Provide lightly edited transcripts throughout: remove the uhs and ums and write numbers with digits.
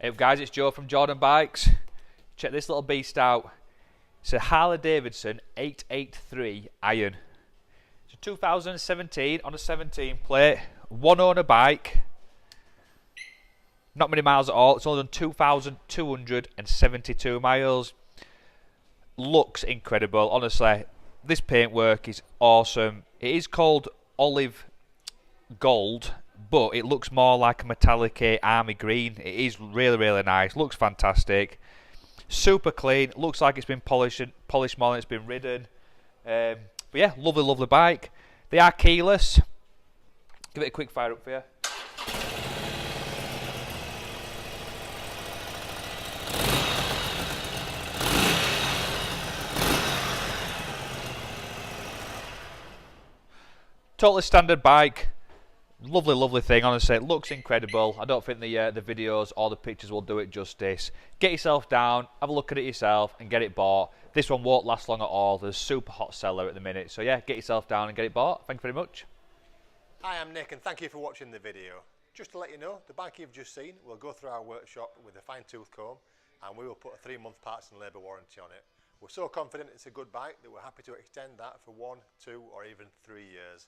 Hey guys, it's Joe from Jordan Bikes. Check this little beast out. It's a Harley Davidson 883 Iron. It's a 2017 on a 17 plate, one owner bike. Not many miles at all. It's only done 2,272 miles. Looks incredible. Honestly, this paintwork is awesome. It is called olive gold, but it looks more like a metallic army green. It is really nice. Looks fantastic. Super clean. Looks like it's been polished more than it's been ridden. But yeah, lovely bike. They are keyless. Give it a quick fire up for you. Totally standard bike. Lovely thing, honestly. It looks incredible. I don't think the videos or the pictures will do it justice. Get yourself down, have a look at it yourself and get it bought. This one won't last long at all. There's a super hot seller at the minute. So yeah, get yourself down and get it bought. Thank you very much. Hi, I'm Nick and thank you for watching the video. Just to let you know, the bike you've just seen will go through our workshop with a fine-tooth comb and we will put a 3-month parts and labour warranty on it. We're so confident it's a good bike that we're happy to extend that for 1, 2 or even 3 years.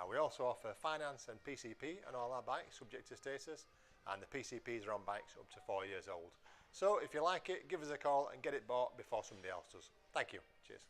We also offer finance and PCP on all our bikes subject to status, and the PCPs are on bikes up to 4 years old. So if you like it, give us a call and get it bought before somebody else does. Thank you. Cheers.